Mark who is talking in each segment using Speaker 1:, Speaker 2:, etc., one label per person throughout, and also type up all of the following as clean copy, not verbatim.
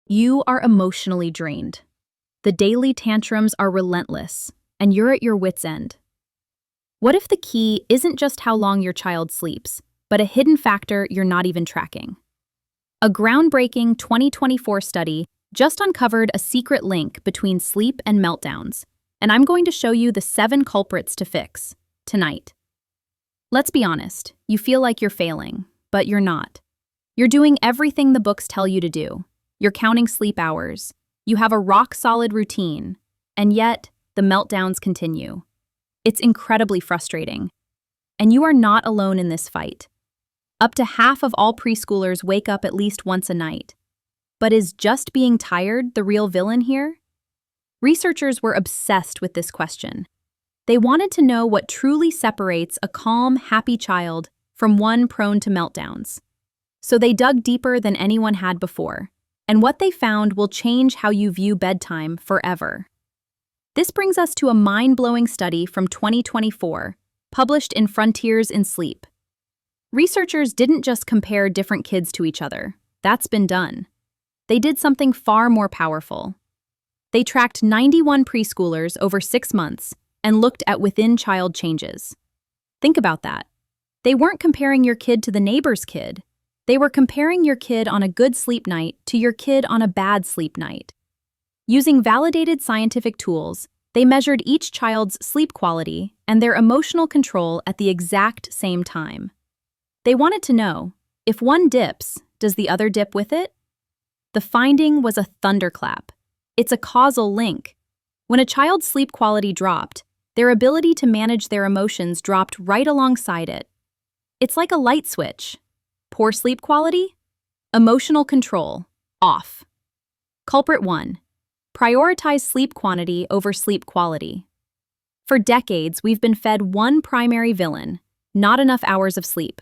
Speaker 1: You are emotionally drained. The daily tantrums are relentless, and you're at your wit's end. What if the key isn't just how long your child sleeps, but a hidden factor you're not even tracking? A groundbreaking 2024 study just uncovered a secret link between sleep and meltdowns, and I'm going to show you the 7 culprits to fix tonight. Let's be honest, you feel like you're failing, but you're not. You're doing everything the books tell you to do. You're counting sleep hours. You have a rock-solid routine, and yet the meltdowns continue. It's incredibly frustrating. And you are not alone in this fight. Up to half of all preschoolers wake up at least once a night. But is just being tired the real villain here? Researchers were obsessed with this question. They wanted to know what truly separates a calm, happy child from one prone to meltdowns. So they dug deeper than anyone had before, and what they found will change how you view bedtime forever. This brings us to a mind-blowing study from 2024, published in Frontiers in Sleep. Researchers didn't just compare different kids to each other. That's been done. They did something far more powerful. They tracked 91 preschoolers over 6 months and looked at within-child changes. Think about that. They weren't comparing your kid to the neighbor's kid. They were comparing your kid on a good sleep night to your kid on a bad sleep night. Using validated scientific tools, they measured each child's sleep quality and their emotional control at the exact same time. They wanted to know, if one dips, does the other dip with it? The finding was a thunderclap. It's a causal link. When a child's sleep quality dropped, their ability to manage their emotions dropped right alongside it. It's like a light switch. Poor sleep quality? Emotional control, off. Culprit 1. Prioritize sleep quantity over sleep quality. For decades, we've been fed one primary villain: not enough hours of sleep.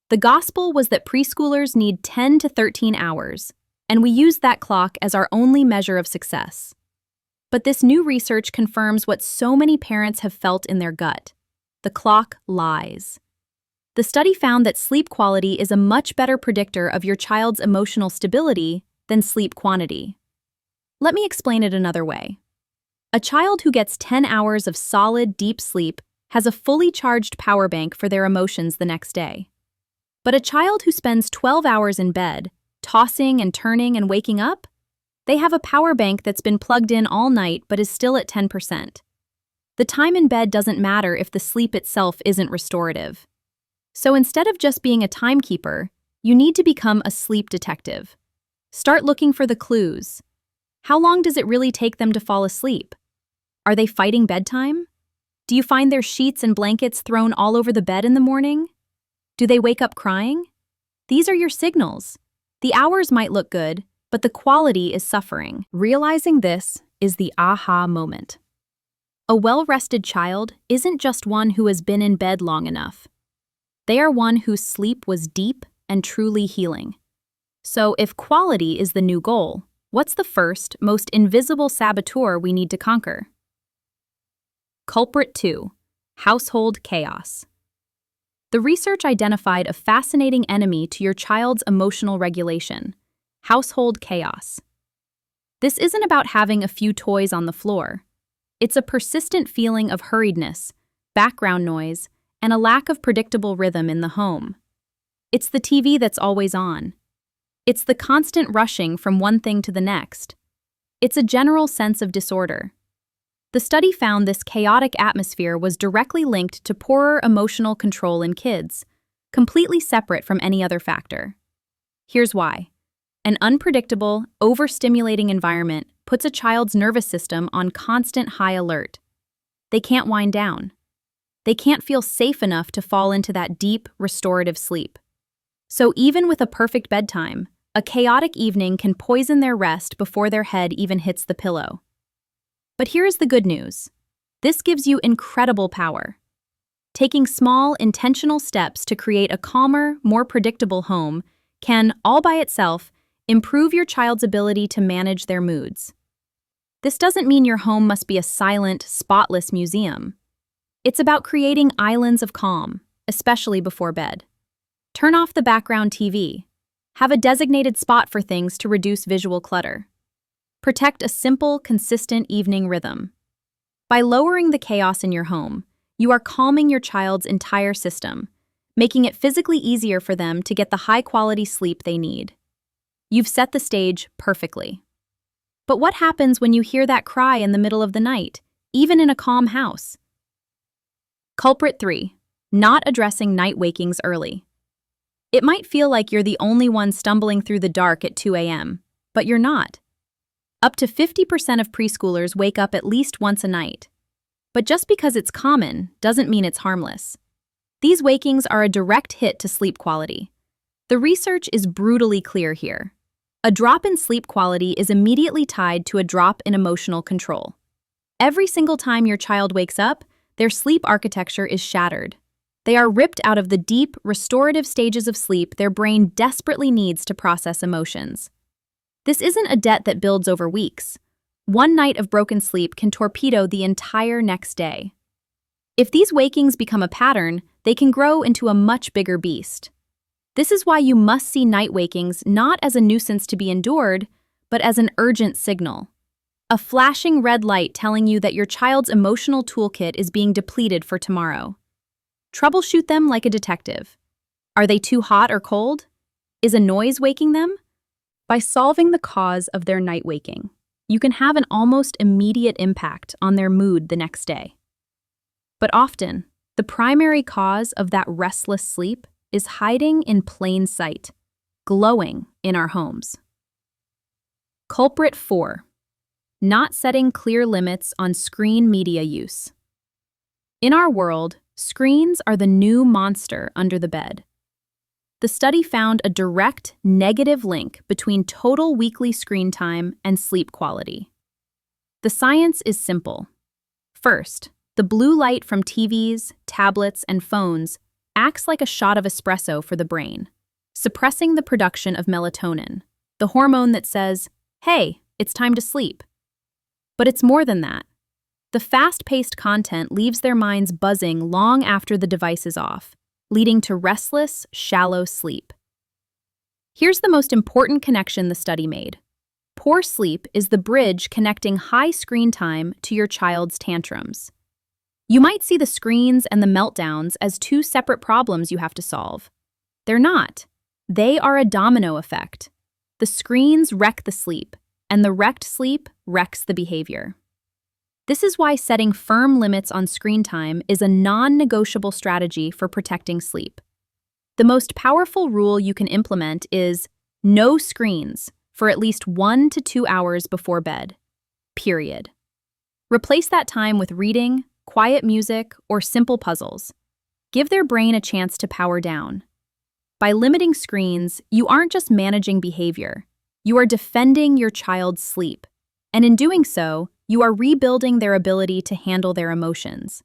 Speaker 1: The gospel was that preschoolers need 10 to 13 hours, and we use that clock as our only measure of success. But this new research confirms what so many parents have felt in their gut. The clock lies. The study found that sleep quality is a much better predictor of your child's emotional stability than sleep quantity. Let me explain it another way. A child who gets 10 hours of solid, deep sleep has a fully charged power bank for their emotions the next day. But a child who spends 12 hours in bed, tossing and turning and waking up, they have a power bank that's been plugged in all night but is still at 10%. The time in bed doesn't matter if the sleep itself isn't restorative. So instead of just being a timekeeper, you need to become a sleep detective. Start looking for the clues. How long does it really take them to fall asleep? Are they fighting bedtime? Do you find their sheets and blankets thrown all over the bed in the morning? Do they wake up crying? These are your signals. The hours might look good, but the quality is suffering. Realizing this is the aha moment. A well-rested child isn't just one who has been in bed long enough. They are one whose sleep was deep and truly healing. So if quality is the new goal, what's the first, most invisible saboteur we need to conquer? Culprit 2. Household chaos. The research identified a fascinating enemy to your child's emotional regulation: household chaos. This isn't about having a few toys on the floor. It's a persistent feeling of hurriedness, background noise, and a lack of predictable rhythm in the home. It's the TV that's always on. It's the constant rushing from one thing to the next. It's a general sense of disorder. The study found this chaotic atmosphere was directly linked to poorer emotional control in kids, completely separate from any other factor. Here's why. An unpredictable, overstimulating environment puts a child's nervous system on constant high alert. They can't wind down. They can't feel safe enough to fall into that deep, restorative sleep. So even with a perfect bedtime, a chaotic evening can poison their rest before their head even hits the pillow. But here's the good news. This gives you incredible power. Taking small, intentional steps to create a calmer, more predictable home can, all by itself, improve your child's ability to manage their moods. This doesn't mean your home must be a silent, spotless museum. It's about creating islands of calm, especially before bed. Turn off the background TV. Have a designated spot for things to reduce visual clutter. Protect a simple, consistent evening rhythm. By lowering the chaos in your home, you are calming your child's entire system, making it physically easier for them to get the high-quality sleep they need. You've set the stage perfectly. But what happens when you hear that cry in the middle of the night, even in a calm house? Culprit 3. Not addressing night wakings early. It might feel like you're the only one stumbling through the dark at 2 a.m., but you're not. Up to 50% of preschoolers wake up at least once a night. But just because it's common doesn't mean it's harmless. These wakings are a direct hit to sleep quality. The research is brutally clear here. A drop in sleep quality is immediately tied to a drop in emotional control. Every single time your child wakes up, their sleep architecture is shattered. They are ripped out of the deep, restorative stages of sleep their brain desperately needs to process emotions. This isn't a debt that builds over weeks. One night of broken sleep can torpedo the entire next day. If these wakings become a pattern, they can grow into a much bigger beast. This is why you must see night wakings not as a nuisance to be endured, but as an urgent signal. A flashing red light telling you that your child's emotional toolkit is being depleted for tomorrow. Troubleshoot them like a detective. Are they too hot or cold? Is a noise waking them? By solving the cause of their night waking, you can have an almost immediate impact on their mood the next day. But often, the primary cause of that restless sleep is hiding in plain sight, glowing in our homes. Culprit 4. Not setting clear limits on screen media use. In our world, screens are the new monster under the bed. The study found a direct negative link between total weekly screen time and sleep quality. The science is simple. First, the blue light from TVs, tablets, and phones acts like a shot of espresso for the brain, suppressing the production of melatonin, the hormone that says, "Hey, it's time to sleep." But it's more than that. The fast-paced content leaves their minds buzzing long after the device is off, leading to restless, shallow sleep. Here's the most important connection the study made. Poor sleep is the bridge connecting high screen time to your child's tantrums. You might see the screens and the meltdowns as two separate problems you have to solve. They're not. They are a domino effect. The screens wreck the sleep, and the wrecked sleep wrecks the behavior. This is why setting firm limits on screen time is a non-negotiable strategy for protecting sleep. The most powerful rule you can implement is no screens for at least 1 to 2 hours before bed. Period. Replace that time with reading, quiet music, or simple puzzles. Give their brain a chance to power down. By limiting screens, you aren't just managing behavior. You are defending your child's sleep. And in doing so, you are rebuilding their ability to handle their emotions.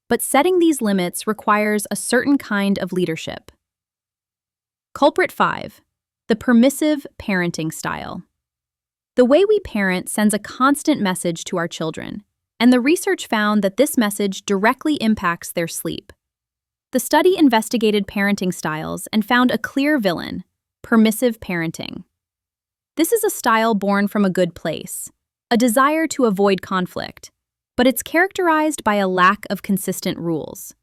Speaker 1: But setting these limits requires a certain kind of leadership. Culprit 5. The permissive parenting style. The way we parent sends a constant message to our children, and the research found that this message directly impacts their sleep. The study investigated parenting styles and found a clear villain: permissive parenting. This is a style born from a good place, a desire to avoid conflict, but it's characterized by a lack of consistent rules.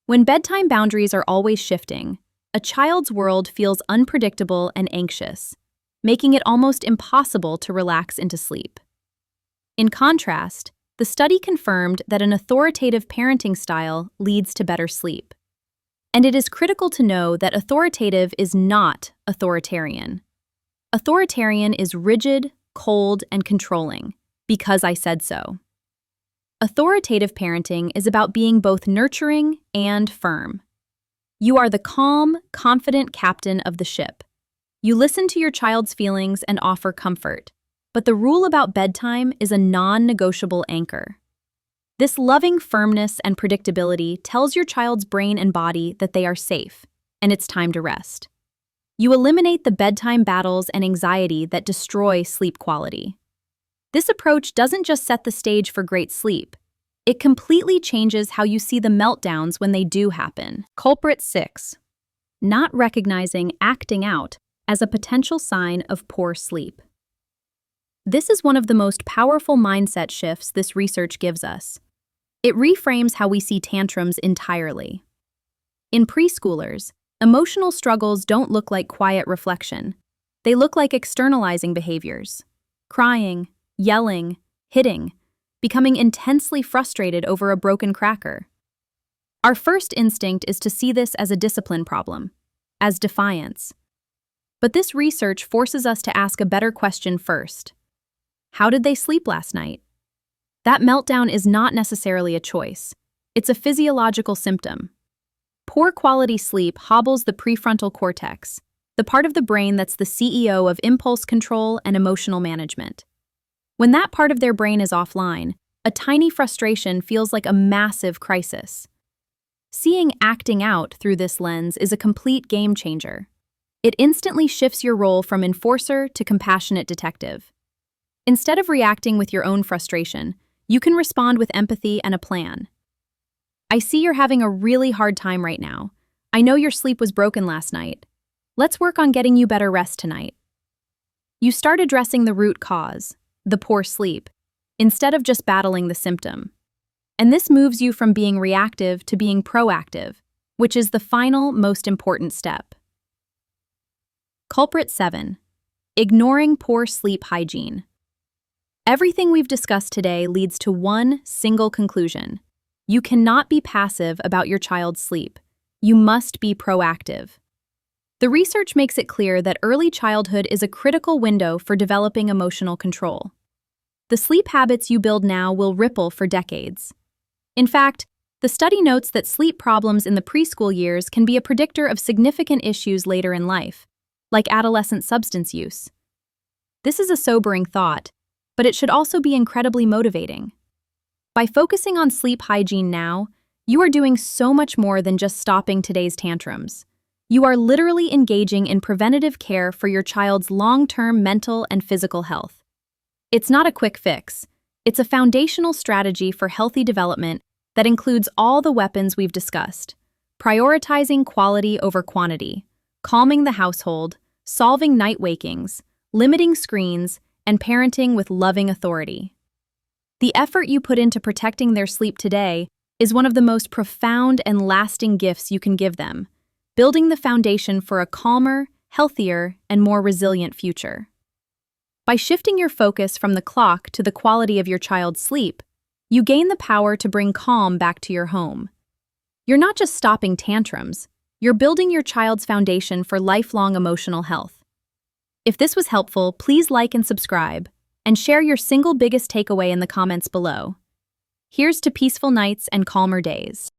Speaker 1: When bedtime boundaries are always shifting, a child's world feels unpredictable and anxious, making it almost impossible to relax into sleep. In contrast, the study confirmed that an authoritative parenting style leads to better sleep. And it is critical to know that authoritative is not authoritarian. Authoritarian is rigid, cold, and controlling, because I said so. Authoritative parenting is about being both nurturing and firm. You are the calm, confident captain of the ship. You listen to your child's feelings and offer comfort, but the rule about bedtime is a non-negotiable anchor. This loving firmness and predictability tells your child's brain and body that they are safe, and it's time to rest. You eliminate the bedtime battles and anxiety that destroy sleep quality. This approach doesn't just set the stage for great sleep. It completely changes how you see the meltdowns when they do happen. Culprit 6. Not recognizing acting out as a potential sign of poor sleep. This is one of the most powerful mindset shifts this research gives us. It reframes how we see tantrums entirely. In preschoolers, emotional struggles don't look like quiet reflection. They look like externalizing behaviors: crying, yelling, hitting, becoming intensely frustrated over a broken cracker. Our first instinct is to see this as a discipline problem, as defiance. But this research forces us to ask a better question first. How did they sleep last night? That meltdown is not necessarily a choice. It's a physiological symptom. Poor quality sleep hobbles the prefrontal cortex, the part of the brain that's the CEO of impulse control and emotional management. When that part of their brain is offline, a tiny frustration feels like a massive crisis. Seeing acting out through this lens is a complete game changer. It instantly shifts your role from enforcer to compassionate detective. Instead of reacting with your own frustration, you can respond with empathy and a plan. I see you're having a really hard time right now. I know your sleep was broken last night. Let's work on getting you better rest tonight. You start addressing the root cause, the poor sleep, instead of just battling the symptom. And this moves you from being reactive to being proactive, which is the final, most important step. Culprit 7. Ignoring poor sleep hygiene. Everything we've discussed today leads to one single conclusion. You cannot be passive about your child's sleep. You must be proactive. The research makes it clear that early childhood is a critical window for developing emotional control. The sleep habits you build now will ripple for decades. In fact, the study notes that sleep problems in the preschool years can be a predictor of significant issues later in life, like adolescent substance use. This is a sobering thought, but it should also be incredibly motivating. By focusing on sleep hygiene now, you are doing so much more than just stopping today's tantrums. You are literally engaging in preventative care for your child's long-term mental and physical health. It's not a quick fix. It's a foundational strategy for healthy development that includes all the weapons we've discussed: prioritizing quality over quantity, calming the household, solving night wakings, limiting screens, and parenting with loving authority. The effort you put into protecting their sleep today is one of the most profound and lasting gifts you can give them, building the foundation for a calmer, healthier, and more resilient future. By shifting your focus from the clock to the quality of your child's sleep, you gain the power to bring calm back to your home. You're not just stopping tantrums, you're building your child's foundation for lifelong emotional health. If this was helpful, please like and subscribe, and share your single biggest takeaway in the comments below. Here's to peaceful nights and calmer days.